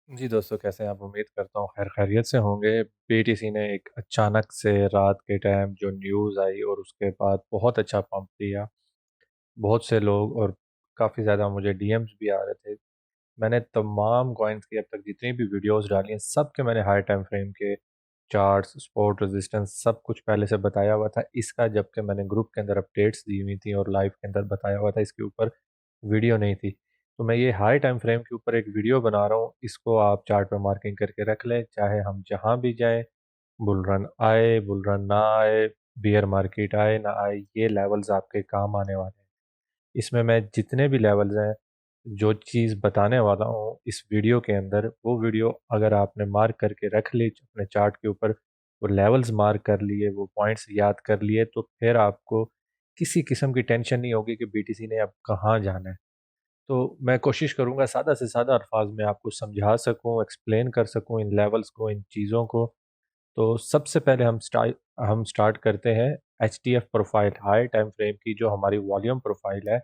जी दोस्तों, कैसे हैं आप? उम्मीद करता हूँ खैर खैरियत से होंगे। बीटीसी ने एक अचानक से रात के टाइम जो न्यूज़ आई और उसके बाद बहुत अच्छा पंप दिया। बहुत से लोग और काफ़ी ज़्यादा मुझे डीएम्स भी आ रहे थे। मैंने तमाम कॉइन्स की अब तक जितनी भी वीडियोस डाली हैं, सब के मैंने हाई टाइम फ्रेम के चार्ट्स, सपोर्ट, रेजिस्टेंस सब कुछ पहले से बताया हुआ था। इसका जबकि मैंने ग्रुप के अंदर अपडेट्स दी हुई थी और लाइव के अंदर बताया हुआ था, इसके ऊपर वीडियो नहीं थी। तो मैं ये हाई टाइम फ्रेम के ऊपर एक वीडियो बना रहा हूँ, इसको आप चार्ट पे मार्किंग करके रख लें, चाहे हम जहाँ भी जाएँ, बुल रन आए, बुल रन ना आए, बियर मार्केट आए ना आए, ये लेवल्स आपके काम आने वाले हैं। इसमें मैं जितने भी लेवल्स हैं, जो चीज़ बताने वाला हूँ इस वीडियो के अंदर, वो वीडियो अगर आपने मार्क करके रख ली अपने चार्ट के ऊपर, वो लेवल्स मार्क कर लिए, वो पॉइंट्स याद कर लिए, तो फिर आपको किसी किस्म की टेंशन नहीं होगी कि बीटीसी ने अब कहाँ जाना है। तो मैं कोशिश करूँगा सादा से सादा अल्फाज में आपको समझा सकूँ, एक्सप्लेन कर सकूँ इन लेवल्स को, इन चीज़ों को। तो सबसे पहले हम स्टार्ट करते हैं एचटीएफ प्रोफाइल, हाई टाइम फ्रेम की जो हमारी वॉल्यूम प्रोफाइल है,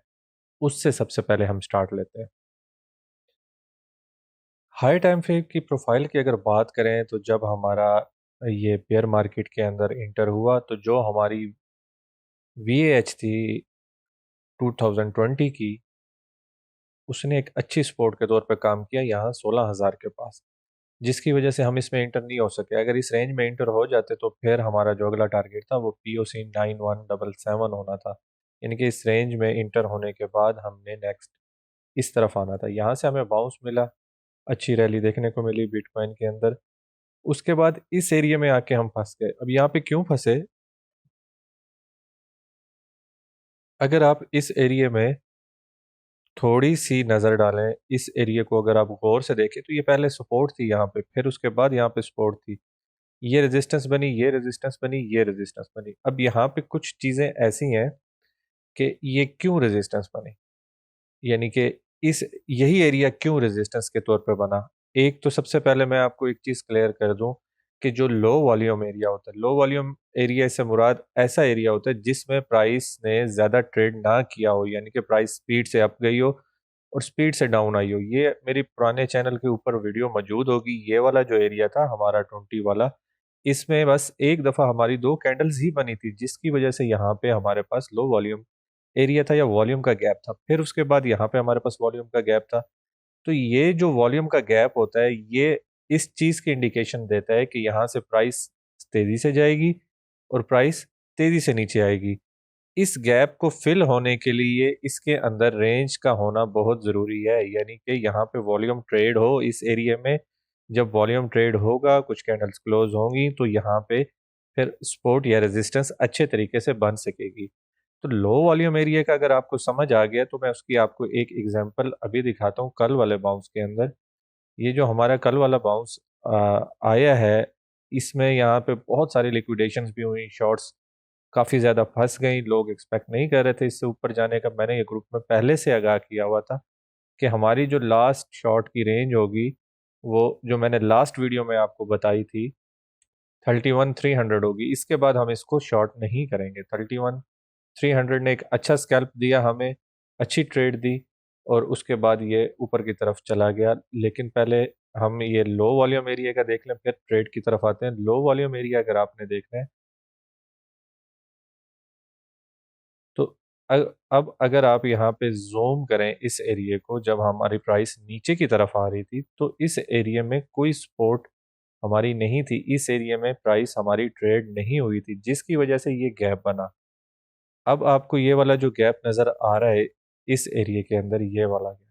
उससे सबसे पहले हम स्टार्ट लेते हैं। हाई टाइम फ्रेम की प्रोफाइल की अगर बात करें, तो जब हमारा ये बेयर मार्केट के अंदर इंटर हुआ, तो जो हमारी वीएएच थी 2020 की, उसने एक अच्छी सपोर्ट के तौर पे काम किया यहाँ 16,000 के पास, जिसकी वजह से हम इसमें इंटर नहीं हो सके। अगर इस रेंज में इंटर हो जाते तो फिर हमारा जो अगला टारगेट था वो पीओसी 9177 होना था। यानी कि इस रेंज में इंटर होने के बाद हमने नेक्स्ट इस तरफ आना था। यहाँ से हमें बाउंस मिला, अच्छी रैली देखने को मिली बिटकॉइन के अंदर। उसके बाद इस एरिया में आके हम फंस गए। अब यहाँ पे क्यों फंसे? अगर आप इस एरिया में थोड़ी सी नज़र डालें, इस एरिया को अगर आप गौर से देखें, तो ये पहले सपोर्ट थी यहाँ पे, फिर उसके बाद यहाँ पे सपोर्ट थी, ये रेजिस्टेंस बनी, ये रेजिस्टेंस बनी, ये रेजिस्टेंस बनी। अब यहाँ पे कुछ चीज़ें ऐसी हैं कि ये क्यों रेजिस्टेंस बनी, यानी कि इस यही एरिया क्यों रेजिस्टेंस के तौर पे बना। एक तो सबसे पहले मैं आपको एक चीज़ क्लियर कर दूं कि जो लो वॉल्यूम एरिया होता है, लो वॉल्यूम एरिया से मुराद ऐसा एरिया होता है जिसमें प्राइस ने ज़्यादा ट्रेड ना किया हो, यानी कि प्राइस स्पीड से अप गई हो और स्पीड से डाउन आई हो। ये मेरी पुराने चैनल के ऊपर वीडियो मौजूद होगी। ये वाला जो एरिया था हमारा 20 वाला, इसमें बस एक दफ़ा हमारी दो कैंडल्स ही बनी थी, जिसकी वजह से यहाँ पे हमारे पास लो वॉल्यूम एरिया था या वॉल्यूम का गैप था। फिर उसके बाद यहाँ पे हमारे पास वॉल्यूम का गैप था। तो ये जो वॉल्यूम का गैप होता है, ये इस चीज़ की इंडिकेशन देता है कि यहाँ से प्राइस तेज़ी से जाएगी और प्राइस तेज़ी से नीचे आएगी। इस गैप को फिल होने के लिए इसके अंदर रेंज का होना बहुत ज़रूरी है, यानी कि यहाँ पे वॉल्यूम ट्रेड हो इस एरिया में। जब वॉल्यूम ट्रेड होगा, कुछ कैंडल्स क्लोज होंगी, तो यहाँ पे फिर सपोर्ट या रेजिस्टेंस अच्छे तरीके से बन सकेगी। तो लो वॉल्यूम एरिया का अगर आपको समझ आ गया, तो मैं उसकी आपको एक एग्जांपल अभी दिखाता हूँ कल वाले बाउंस के अंदर। ये जो हमारा कल वाला बाउंस आया है, इसमें यहाँ पे बहुत सारी लिक्विडेशंस भी हुई, शॉर्ट्स काफ़ी ज़्यादा फंस गई, लोग एक्सपेक्ट नहीं कर रहे थे इससे ऊपर जाने का। मैंने ये ग्रुप में पहले से आगाह किया हुआ था कि हमारी जो लास्ट शॉर्ट की रेंज होगी, वो जो मैंने लास्ट वीडियो में आपको बताई थी 31,300 होगी। इसके बाद हम इसको शॉर्ट नहीं करेंगे। 31,300 ने एक अच्छा स्कैल्प दिया हमें, अच्छी ट्रेड दी और उसके बाद ये ऊपर की तरफ चला गया। लेकिन पहले हम ये लो वॉल्यूम एरिया का देख लें, फिर ट्रेड की तरफ आते हैं। लो वॉल्यूम एरिया अगर आपने देखना है, तो अब अगर आप यहाँ पे ज़ूम करें इस एरिया को, जब हमारी प्राइस नीचे की तरफ आ रही थी, तो इस एरिया में कोई सपोर्ट हमारी नहीं थी। इस एरिया में प्राइस हमारी ट्रेड नहीं हुई थी, जिसकी वजह से ये गैप बना। अब आपको ये वाला जो गैप नज़र आ रहा है इस एरिया के अंदर, ये वाला गैप,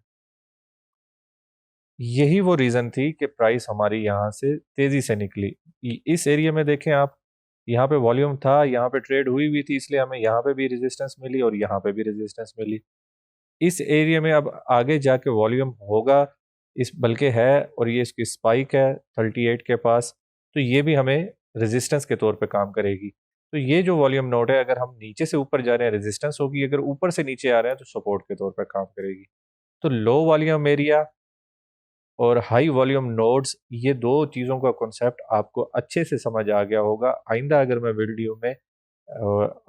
यही वो रीज़न थी कि प्राइस हमारी यहाँ से तेज़ी से निकली। इस एरिया में देखें आप, यहाँ पे वॉल्यूम था, यहाँ पे ट्रेड हुई हुई थी, इसलिए हमें यहाँ पे भी रेजिस्टेंस मिली और यहाँ पे भी रेजिस्टेंस मिली। इस एरिया में अब आगे जाके वॉल्यूम होगा, इस बल्कि है, और ये इसकी स्पाइक है 38 के पास, तो ये भी हमें रेजिस्टेंस के तौर पे काम करेगी। तो ये जो वॉल्यूम नोड है, अगर हम नीचे से ऊपर जा रहे हैं रेजिस्टेंस होगी, अगर ऊपर से नीचे आ रहे हैं तो सपोर्ट के तौर पे काम करेगी। तो लो वॉल्यूम एरिया और हाई वॉल्यूम नोड्स, ये दो चीज़ों का कॉन्सेप्ट आपको अच्छे से समझ आ गया होगा। आइंदा अगर मैं वीडियो में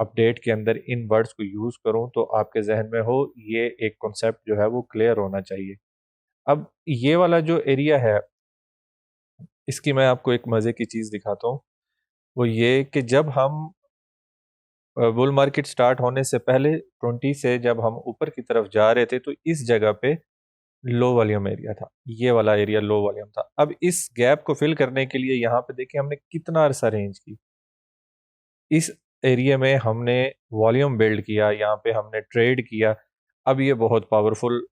अपडेट के अंदर इन वर्ड्स को यूज़ करूं, तो आपके जहन में हो ये एक कॉन्सेप्ट जो है वो क्लियर होना चाहिए। अब ये वाला जो एरिया है, इसकी मैं आपको एक मज़े की चीज़ दिखाता हूँ, वो ये कि जब हम बुल मार्केट स्टार्ट होने से पहले 20 से जब हम ऊपर की तरफ जा रहे थे, तो इस जगह पे लो वॉल्यूम एरिया था। ये वाला एरिया लो वॉल्यूम था। अब इस गैप को फिल करने के लिए यहाँ पे देखिए हमने कितना अरसा रेंज की। इस एरिया में हमने वॉल्यूम बिल्ड किया, यहाँ पे हमने ट्रेड किया। अब ये बहुत पावरफुल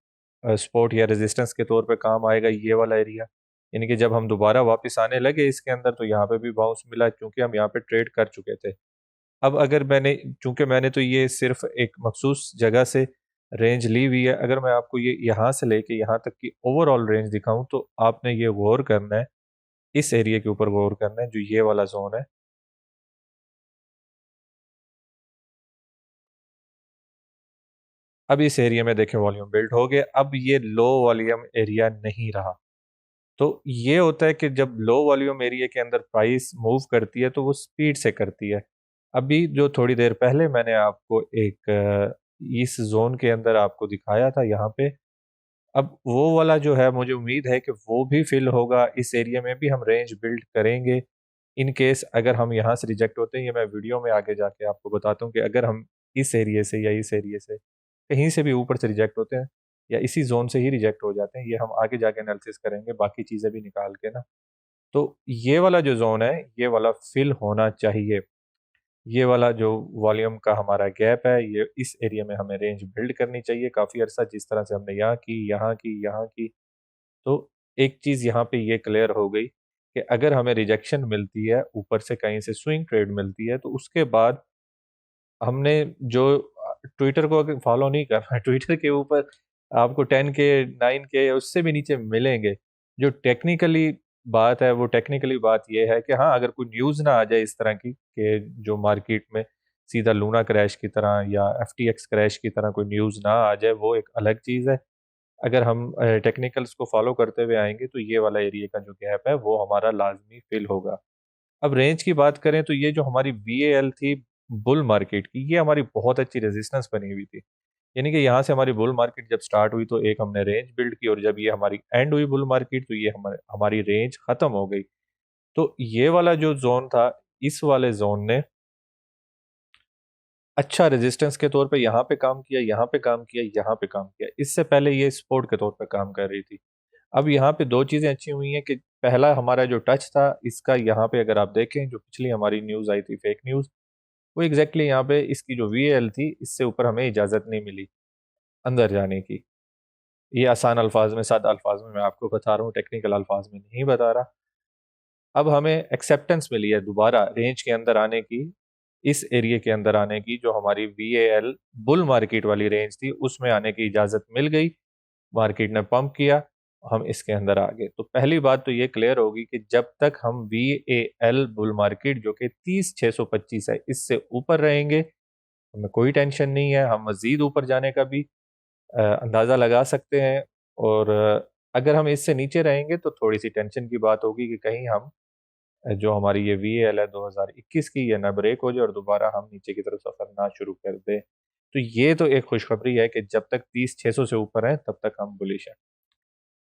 सपोर्ट या रेजिस्टेंस के तौर पे काम आएगा ये वाला एरिया। यानी कि जब हम दोबारा वापस आने लगे इसके अंदर, तो यहाँ पे भी बाउंस मिला क्योंकि हम यहाँ पे ट्रेड कर चुके थे। अब अगर चूँकि मैंने तो ये सिर्फ़ एक मख़सूस जगह से रेंज ली हुई है, अगर मैं आपको ये यहाँ से लेके यहाँ तक की ओवरऑल रेंज दिखाऊँ, तो आपने ये गौर करना है, इस एरिया के ऊपर गौर करना है, जो ये वाला ज़ोन है। अब इस एरिया में देखें वॉल्यूम बिल्ड हो गया, अब ये लो वॉल्यूम एरिया नहीं रहा। तो ये होता है कि जब लो वॉल्यूम एरिया के अंदर प्राइस मूव करती है, तो वो स्पीड से करती है। अभी जो थोड़ी देर पहले मैंने आपको एक इस ज़ोन के अंदर आपको दिखाया था यहाँ पे, अब वो वाला जो है मुझे उम्मीद है कि वो भी फ़िल होगा, इस एरिया में भी हम रेंज बिल्ड करेंगे। इन केस अगर हम यहाँ से रिजेक्ट होते हैं, ये मैं वीडियो में आगे जाके आपको बताता हूँ कि अगर हम इस एरिया से या इस एरिया से, कहीं से भी ऊपर से रिजेक्ट होते हैं या इसी ज़ोन से ही रिजेक्ट हो जाते हैं, ये हम आगे जाके एनालिसिस करेंगे बाकी चीज़ें भी निकाल के ना। तो ये वाला जो ज़ोन है, ये वाला फ़िल होना चाहिए। ये वाला जो वॉल्यूम का हमारा गैप है, ये इस एरिया में हमें रेंज बिल्ड करनी चाहिए काफ़ी अरसा, जिस तरह से हमने यहाँ की, यहाँ की, यहाँ की। तो एक चीज़ यहाँ पे ये क्लियर हो गई कि अगर हमें रिजेक्शन मिलती है, ऊपर से कहीं से स्विंग ट्रेड मिलती है, तो उसके बाद हमने जो ट्विटर को अगर फॉलो नहीं करना है, ट्विटर के ऊपर आपको 10 के, 9 के या उससे भी नीचे मिलेंगे। जो टेक्निकली बात है, वो टेक्निकली बात ये है कि हाँ, अगर कोई न्यूज़ ना आ जाए इस तरह की कि जो मार्केट में सीधा लूना क्रैश की तरह या एफटीएक्स क्रैश की तरह कोई न्यूज़ ना आ जाए, वो एक अलग चीज़ है। अगर हम टेक्निकल्स को फॉलो करते हुए आएँगे, तो ये वाला एरिया का जो गैप है, वो हमारा लाज़मी फ़िल होगा। अब रेंज की बात करें तो ये जो हमारी वीएएल थी बुल मार्केट की, ये हमारी बहुत अच्छी रेजिस्टेंस बनी हुई थी। यानी कि यहाँ से हमारी बुल मार्केट जब स्टार्ट हुई, तो एक हमने रेंज बिल्ड की और जब ये हमारी एंड हुई बुल मार्केट, तो ये हमारी रेंज खत्म हो गई। तो ये वाला जो ज़ोन था, इस वाले ज़ोन ने अच्छा रेजिस्टेंस के तौर पे यहाँ पे काम किया, यहाँ पे काम किया, यहाँ पे काम किया। इससे पहले ये सपोर्ट के तौर पे काम कर रही थी। अब यहाँ पे 2 चीज़ें अच्छी हुई हैं कि पहला हमारा जो टच था, इसका यहाँ पे अगर आप देखें, जो पिछली हमारी न्यूज़ आई थी फेक न्यूज़, वो एग्ज़ैक्टली यहाँ पे इसकी जो वीएल थी, इससे ऊपर हमें इजाज़त नहीं मिली अंदर जाने की। ये आसान अल्फ़ाज़ में, सादा अल्फ़ाज़ में मैं आपको बता रहा हूँ, टेक्निकल अल्फ़ाज़ में नहीं बता रहा। अब हमें एक्सेप्टेंस मिली है दोबारा रेंज के अंदर आने की, इस एरिया के अंदर आने की, जो हमारी वीएएल बुल मार्केट वाली रेंज थी, उसमें आने की इजाज़त मिल गई। मार्केट ने पंप किया, हम इसके अंदर आ गए। तो पहली बात तो ये क्लियर होगी कि जब तक हम वीएएल बुल मार्केट जो कि 30,625 है, इससे ऊपर रहेंगे, हमें कोई टेंशन नहीं है, हम मज़ीद ऊपर जाने का भी अंदाज़ा लगा सकते हैं। और अगर हम इससे नीचे रहेंगे तो थोड़ी-सी टेंशन की बात होगी कि कहीं हम जो हमारी ये वीएएल है 2021 की, ये ना ब्रेक हो जाए और दोबारा हम नीचे की तरफ सफ़र ना शुरू कर दें। तो ये तो एक खुशखबरी है कि जब तक 30,600 से ऊपर हैं, तब तक हम बुलिश हैं।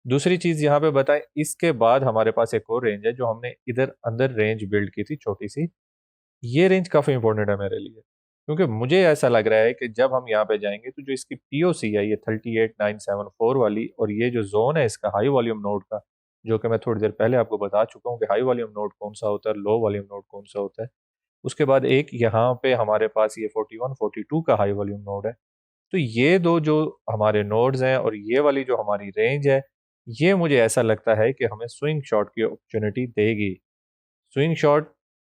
दूसरी चीज़ यहाँ पे बताएँ, इसके बाद हमारे पास एक और रेंज है जो हमने इधर अंदर रेंज बिल्ड की थी छोटी-सी। ये रेंज काफ़ी इम्पोर्टेंट है मेरे लिए, क्योंकि मुझे ऐसा लग रहा है कि जब हम यहाँ पे जाएँगे, तो जो इसकी पीओसी है, ये 38974 वाली, और ये जो ज़ोन है इसका हाई वॉल्यूम नोड का, जो कि मैं थोड़ी देर पहले आपको बता चुका हूँ कि हाई वॉल्यूम नोड कौन-सा होता है, लो वॉल्यूम नोड कौन-सा होता है। उसके बाद एक यहाँ पे हमारे पास ये 41, 42 का हाई वॉल्यूम नोड है। तो ये 2 जो हमारे नोड्स हैं और ये वाली जो हमारी रेंज है, ये मुझे ऐसा लगता है कि हमें स्विंग शॉट की अपॉर्च्युनिटी देगी। स्विंग शॉट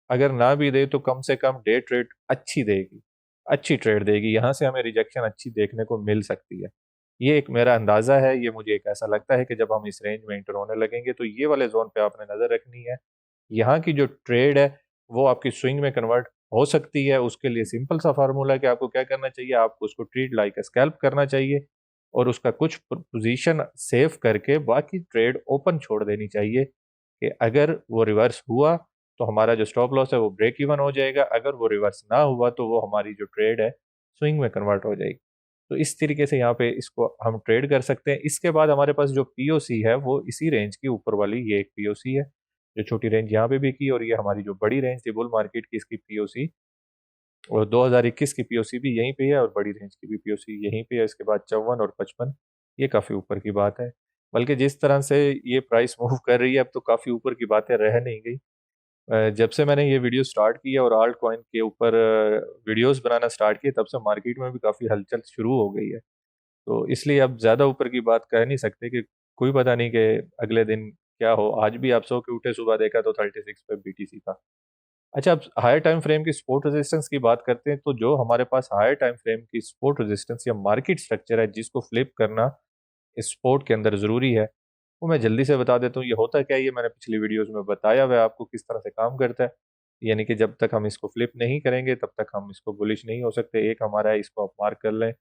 अगर ना भी दे, तो कम से कम डे ट्रेड अच्छी देगी, अच्छी ट्रेड देगी। यहाँ से हमें रिजेक्शन अच्छी देखने को मिल सकती है। ये एक मेरा अंदाज़ा है, ये मुझे एक ऐसा लगता है कि जब हम इस रेंज में एंटर होने लगेंगे, तो ये वाले ज़ोन पे आपने नज़र रखनी है। यहाँ की जो ट्रेड है, वो आपकी स्विंग में कन्वर्ट हो सकती है। उसके लिए सिंपल सा फ़ॉर्मूला है कि आपको क्या करना चाहिए, आपको उसको ट्रीट लाइक अ स्कैल्प करना चाहिए और उसका कुछ पोज़ीशन सेव करके बाकी ट्रेड ओपन छोड़ देनी चाहिए कि अगर वो रिवर्स हुआ, तो हमारा जो स्टॉप लॉस है वो ब्रेक इवन हो जाएगा। अगर वो रिवर्स ना हुआ, तो वो हमारी जो ट्रेड है, स्विंग में कन्वर्ट हो जाएगी। तो इस तरीके से यहाँ पे इसको हम ट्रेड कर सकते हैं। इसके बाद हमारे पास जो पीओसी है, वो इसी रेंज की ऊपर वाली ये एक पीओसी है, जो छोटी रेंज यहाँ पे भी की, और ये हमारी जो बड़ी रेंज थी बुल मार्केट की, इसकी पीओसी और 2021 की पीओसी भी यहीं पे है, और बड़ी रेंज की भी पीओसी यहीं पे है। इसके बाद 54 और 55, ये काफ़ी ऊपर की बात है। बल्कि जिस तरह से ये प्राइस मूव कर रही है, अब तो काफ़ी ऊपर की बातें रह नहीं गई। जब से मैंने ये वीडियो स्टार्ट किया और आल्ट कॉइन के ऊपर वीडियोस बनाना स्टार्ट किए, तब से मार्केट में भी काफ़ी हलचल शुरू हो गई है। तो इसलिए अब ज़्यादा ऊपर की बात कह नहीं सकते कि कोई पता नहीं कि अगले दिन क्या हो। आज भी आप सो के उठे, सुबह देखा तो 36 पे बीटीसी था। अच्छा, अब हायर टाइम फ्रेम की सपोर्ट रेजिस्टेंस की बात करते हैं, तो जो हमारे पास हायर टाइम फ्रेम की सपोर्ट रेजिस्टेंस या मार्केट स्ट्रक्चर है, जिसको फ्लिप करना इस स्पोर्ट के अंदर ज़रूरी है, वो मैं जल्दी से बता देता हूँ। ये होता क्या है, ये मैंने पिछली वीडियोस में बताया हुआ है आपको किस तरह से काम करता है। यानी कि जब तक हम इसको फ्लिप नहीं करेंगे, तब तक हम इसको बुलिश नहीं हो सकते। एक हमारा है, इसको आप मार्क कर लें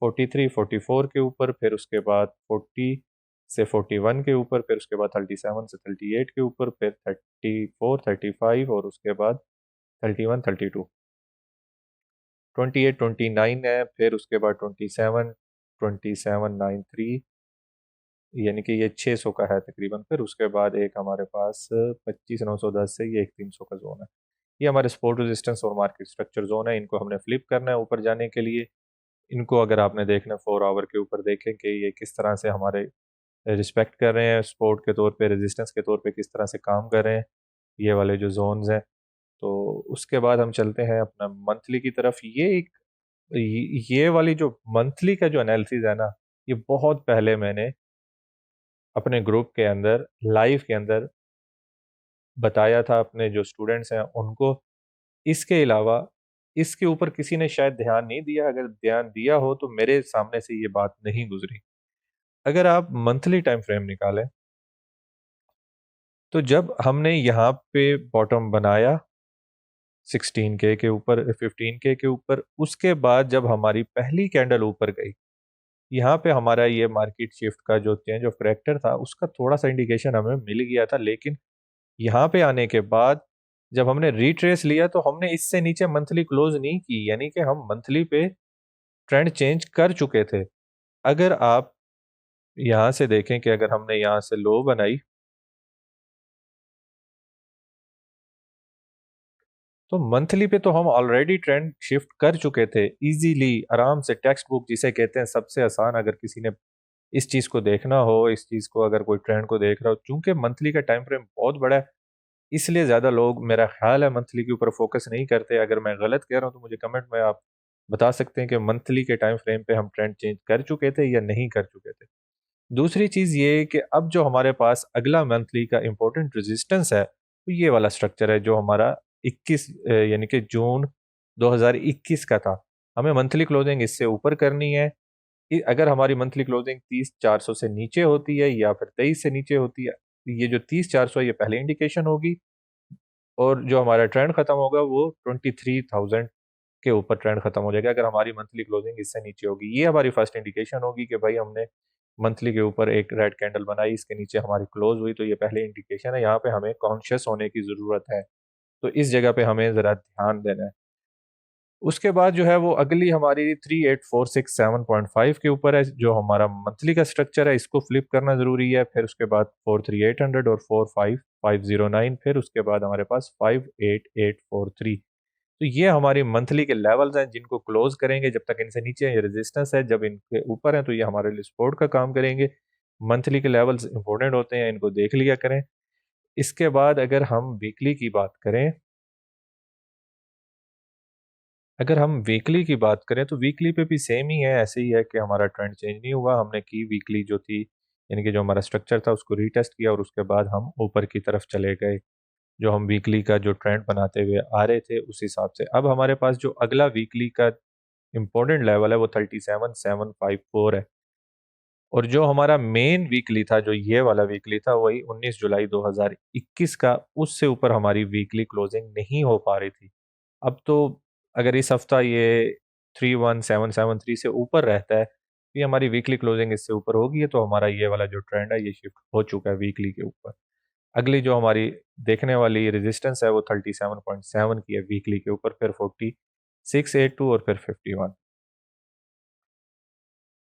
43, 44 के ऊपर, फिर उसके बाद 40 से 41 के ऊपर, फिर उसके बाद 37 से 38 के ऊपर, फिर 34, 35 और उसके बाद 31, 32, 28, 29 है, फिर उसके बाद 27, 2793, यानी कि ये 600 का है तकरीबन। फिर उसके बाद एक हमारे पास 25,910 से ये एक 300 का जोन है। ये हमारे सपोर्ट रेजिस्टेंस और मार्केट स्ट्रक्चर जोन है। इनको हमने फ्लिप करना है ऊपर जाने के लिए। इनको अगर आपने देखना 4 आवर के ऊपर, देखें कि ये किस तरह से हमारे रिस्पेक्ट कर रहे हैं, सपोर्ट के तौर पे, रेजिस्टेंस के तौर पे किस तरह से काम कर रहे हैं ये वाले जो जोन्स हैं। तो उसके बाद हम चलते हैं अपना मंथली की तरफ। ये वाली जो मंथली का जो एनालिसिस है ना, ये बहुत पहले मैंने अपने ग्रुप के अंदर लाइव के अंदर बताया था अपने जो स्टूडेंट्स हैं उनको। इसके अलावा इसके ऊपर किसी ने शायद ध्यान नहीं दिया। अगर ध्यान दिया हो तो मेरे सामने से ये बात नहीं गुजरी। अगर आप मंथली टाइम फ्रेम निकालें, तो जब हमने यहाँ पे बॉटम बनाया 16K के ऊपर, 15K के ऊपर, उसके बाद जब हमारी पहली कैंडल ऊपर गई, यहाँ पे हमारा ये मार्केट शिफ्ट का जो चेंज ऑफ करेक्टर था, उसका थोड़ा सा इंडिकेशन हमें मिल गया था। लेकिन यहाँ पे आने के बाद जब हमने रिट्रेस लिया, तो हमने इससे नीचे मंथली क्लोज नहीं की, यानी कि हम मंथली पे ट्रेंड चेंज कर चुके थे। अगर आप यहाँ से देखें कि अगर हमने यहाँ से लो बनाई, तो मंथली पे तो हम ऑलरेडी ट्रेंड शिफ्ट कर चुके थे इजीली, आराम से। टेक्स्ट बुक जिसे कहते हैं सबसे आसान, अगर किसी ने इस चीज़ को देखना हो, इस चीज़ को अगर कोई ट्रेंड को देख रहा हो, चूंकि मंथली का टाइम फ्रेम बहुत बड़ा है, इसलिए ज़्यादा लोग मेरा ख्याल है मंथली के ऊपर फोकस नहीं करते। अगर मैं गलत कह रहा हूँ तो मुझे कमेंट में आप बता सकते हैं कि मंथली के टाइम फ्रेम पे हम ट्रेंड चेंज कर चुके थे या नहीं कर चुके थे। दूसरी चीज़ ये कि अब जो हमारे पास अगला मंथली का इम्पोर्टेंट रेजिस्टेंस है, तो ये वाला स्ट्रक्चर है जो हमारा 21 यानी कि जून 2021 का था। हमें मंथली क्लोजिंग इससे ऊपर करनी है। अगर हमारी मंथली क्लोजिंग 30,400 से नीचे होती है या फिर 23 से नीचे होती है, तो ये जो 30,400 है ये पहले इंडिकेशन होगी, और जो हमारा ट्रेंड खत्म होगा वो 23,000 के ऊपर ट्रेंड खत्म हो जाएगा। अगर हमारी मंथली क्लोजिंग इससे नीचे होगी, ये हमारी फर्स्ट इंडिकेशन होगी कि भाई हमने मंथली के ऊपर एक रेड कैंडल बनाई, इसके नीचे हमारी क्लोज हुई, तो ये पहले इंडिकेशन है। यहाँ पे हमें कॉन्शियस होने की ज़रूरत है, तो इस जगह पे हमें ज़रा ध्यान देना है। उसके बाद जो है वो अगली हमारी 38,467.5 के ऊपर है, जो हमारा मंथली का स्ट्रक्चर है, इसको फ्लिप करना ज़रूरी है। फिर उसके बाद 43,800 और 45,509, फिर उसके बाद हमारे पास 58,843। तो ये हमारी मंथली के लेवल्स हैं जिनको क्लोज करेंगे। जब तक इनसे नीचे है ये रेजिस्टेंस है, जब इनके ऊपर है तो ये हमारे लिए सपोर्ट का काम करेंगे। मंथली के लेवल्स इंपॉर्टेंट होते हैं, इनको देख लिया करें। इसके बाद अगर हम वीकली की बात करें, अगर हम वीकली की बात करें तो वीकली पे भी सेम ही है, ऐसे ही है कि हमारा ट्रेंड चेंज नहीं हुआ। हमने की वीकली जो थी, यानी कि जो हमारा स्ट्रक्चर था, उसको रीटेस्ट किया और उसके बाद हम ऊपर की तरफ चले गए। जो हम वीकली का जो ट्रेंड बनाते हुए आ रहे थे उस हिसाब से। अब हमारे पास जो अगला वीकली का इम्पोर्टेंट लेवल है वो 37,754 है। और जो हमारा मेन वीकली था, जो ये वाला वीकली था, वही 19 जुलाई 2021 का, उससे ऊपर हमारी वीकली क्लोजिंग नहीं हो पा रही थी। अब तो अगर इस हफ्ता ये 31,773 से ऊपर रहता है, तो ये हमारी वीकली क्लोजिंग इससे ऊपर होगी, तो हमारा ये वाला जो ट्रेंड है ये शिफ्ट हो चुका है वीकली के ऊपर। अगली जो हमारी देखने वाली रेजिस्टेंस है वो 37.7 की है वीकली के ऊपर, फिर 4682 और फिर 51।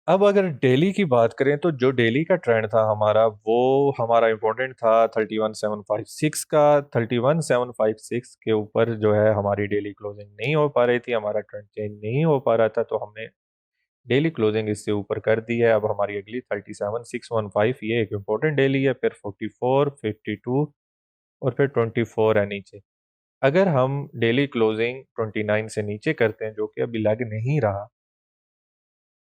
अब अगर डेली की बात करें तो जो डेली का ट्रेंड था हमारा, वो हमारा इम्पोर्टेंट था 31756 का। 31756 के ऊपर जो है हमारी डेली क्लोजिंग नहीं हो पा रही थी, हमारा ट्रेंड चेंज नहीं हो पा रहा था, तो हमने डेली क्लोजिंग इससे ऊपर कर दी है। अब हमारी अगली 37615, ये एक इम्पोर्टेंट डेली है, फिर 44, 52 और फिर 24 है नीचे। अगर हम डेली क्लोजिंग 29 से नीचे करते हैं, जो कि अभी लग नहीं रहा,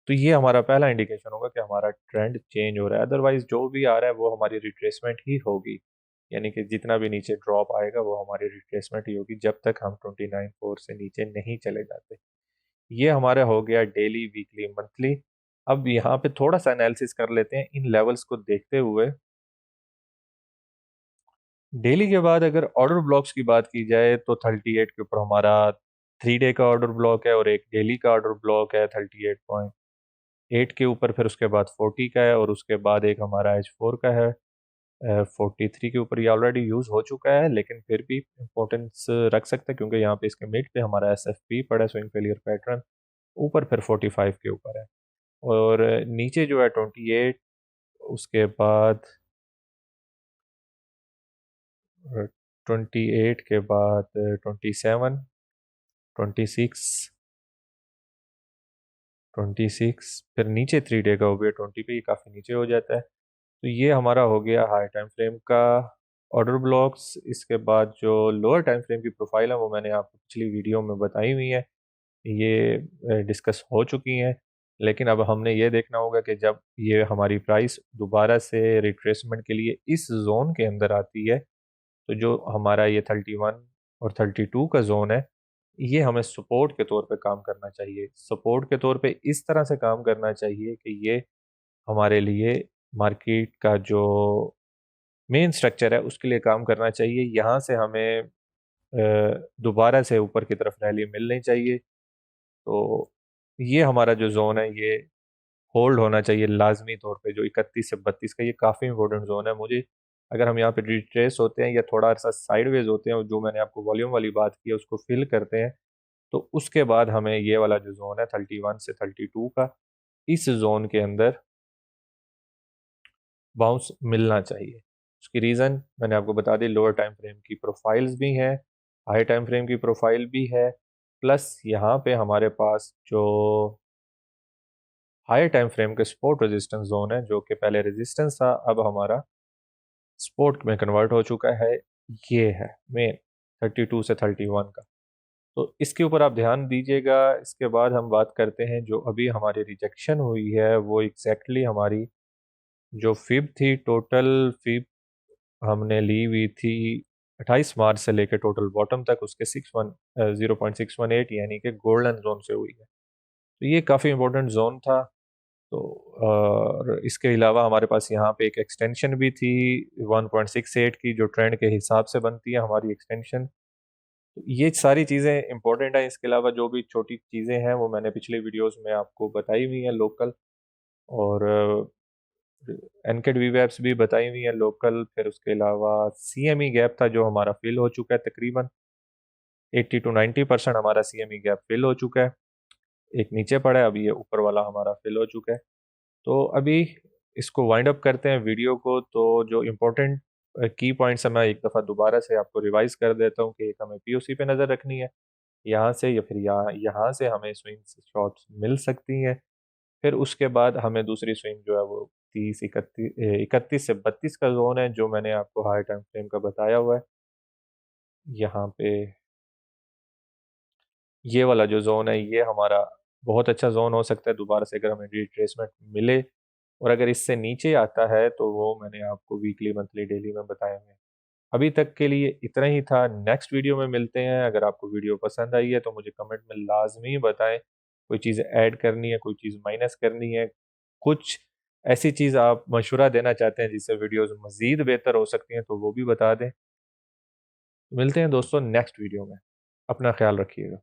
तो ये हमारा पहला इंडिकेशन होगा कि हमारा ट्रेंड चेंज हो रहा है। अदरवाइज जो भी आ रहा है वो हमारी रिट्रेसमेंट ही होगी, यानी कि जितना भी नीचे ड्रॉप आएगा वो हमारी रिट्रेसमेंट ही होगी, जब तक हम 29.4 से नीचे नहीं चले जाते। ये हमारा हो गया डेली, वीकली, मंथली। अब यहाँ पे थोड़ा सा एनालिसिस कर लेते हैं इन लेवल्स को देखते हुए। डेली के बाद अगर ऑर्डर ब्लॉक्स की बात की जाए तो 38 के ऊपर हमारा 3 डे का ऑर्डर ब्लॉक है, और एक डेली का ऑर्डर ब्लॉक है 38 के ऊपर, फिर उसके बाद 40 का है, और उसके बाद एक हमारा H4 का है 43 के ऊपर। ये ऑलरेडी यूज़ हो चुका है, लेकिन फिर भी इम्पोर्टेंस रख सकते हैं क्योंकि यहाँ पे इसके मिड पे हमारा SFP पड़ा है, स्विंग फेलियर पैटर्न। ऊपर फिर 45 के ऊपर है, और नीचे जो है 28, उसके बाद 28 के बाद 27, 26, 26, फिर नीचे 3 डे का हो गया 20 पे, ये काफ़ी नीचे हो जाता है। तो ये हमारा हो गया हाई टाइम फ्रेम का ऑर्डर ब्लॉक्स। इसके बाद जो लोअर टाइम फ्रेम की प्रोफाइल है वो मैंने आपको पिछली वीडियो में बताई हुई है, ये डिस्कस हो चुकी हैं। लेकिन अब हमने ये देखना होगा कि जब ये हमारी प्राइस दोबारा से रिट्रेसमेंट के लिए इस जोन के अंदर आती है, तो जो हमारा ये 31 और 32 का जोन है, ये हमें सपोर्ट के तौर पे काम करना चाहिए। सपोर्ट के तौर पे इस तरह से काम करना चाहिए कि ये हमारे लिए मार्केट का जो मेन स्ट्रक्चर है उसके लिए काम करना चाहिए। यहाँ से हमें दोबारा से ऊपर की तरफ रैली मिलनी चाहिए। तो ये हमारा जो जोन है ये होल्ड होना चाहिए लाजमी तौर पे, जो 31 से 32 का, ये काफ़ी इंपॉर्टेंट जोन है। मुझे अगर हम यहाँ पे रिट्रेस होते हैं या थोड़ा सा साइडवेज होते हैं, जो मैंने आपको वॉल्यूम वाली बात की है उसको फिल करते हैं, तो उसके बाद हमें ये वाला जो जोन है 31 से 32 का, इस जोन के अंदर बाउंस मिलना चाहिए। उसकी रीज़न मैंने आपको बता दी, लोअर टाइम फ्रेम की प्रोफाइल्स भी हैं, हाई टाइम फ्रेम की प्रोफाइल भी है, प्लस यहाँ पे हमारे पास जो हाई टाइम फ्रेम के सपोर्ट रेजिस्टेंस जोन है, जो कि पहले रेजिस्टेंस था अब हमारा सपोर्ट में कन्वर्ट हो चुका है, ये है मेन 32 से 31 का। तो इसके ऊपर आप ध्यान दीजिएगा। इसके बाद हम बात करते हैं जो अभी हमारी रिजेक्शन हुई है, वो एग्जैक्टली हमारी जो फिब थी, टोटल फिब हमने ली हुई थी 28 मार्च से लेकर टोटल बॉटम तक, उसके 0.618 यानी कि गोल्डन जोन से हुई है। तो ये काफ़ी इंपॉर्टेंट जोन था। तो और इसके अलावा हमारे पास यहाँ पे एक एक्सटेंशन भी थी 1.68 की, जो ट्रेंड के हिसाब से बनती है हमारी एक्सटेंशन। तो ये सारी चीज़ें इंपॉर्टेंट हैं। इसके अलावा जो भी छोटी चीज़ें हैं वो मैंने पिछले वीडियोस में आपको बताई हुई हैं लोकल, और एनकेड वीवैप्स भी बताई हुई है लोकल। फिर उसके अलावा CME गैप था जो हमारा फिल हो चुका है, तकरीबन 80 to 90% हमारा CME गैप फिल हो चुका है। एक नीचे पड़ा है, अभी ये ऊपर वाला हमारा फिल हो चुका है। तो अभी इसको वाइंड अप करते हैं वीडियो को। तो जो इम्पोर्टेंट की पॉइंट्स है मैं एक दफ़ा दोबारा से आपको रिवाइज कर देता हूँ कि एक हमें POC पे नज़र रखनी है यहाँ से, या फिर यहाँ यहाँ से हमें स्विंग शॉट्स मिल सकती हैं। फिर उसके बाद हमें दूसरी स्विंग जो है वो 31 से 32 का जोन है, जो मैंने आपको हाई टाइम फ्रेम का बताया हुआ है। यहाँ पे ये वाला जो जोन है ये हमारा बहुत अच्छा जोन हो सकता है दोबारा से, अगर हमें रिट्रेसमेंट मिले। और अगर इससे नीचे आता है तो वो मैंने आपको वीकली, मंथली, डेली में बताए हुए हैं। अभी तक के लिए इतना ही था। नेक्स्ट वीडियो में मिलते हैं। अगर आपको वीडियो पसंद आई है तो मुझे कमेंट में लाजमी बताएं, कोई चीज़ ऐड करनी है, कोई चीज़ माइनस करनी है, कुछ ऐसी चीज़ आप मशवरा देना चाहते हैं जिससे वीडियोस मज़ीद बेहतर हो सकती हैं तो वो भी बता दें। मिलते हैं दोस्तों नेक्स्ट वीडियो में। अपना ख्याल रखिएगा।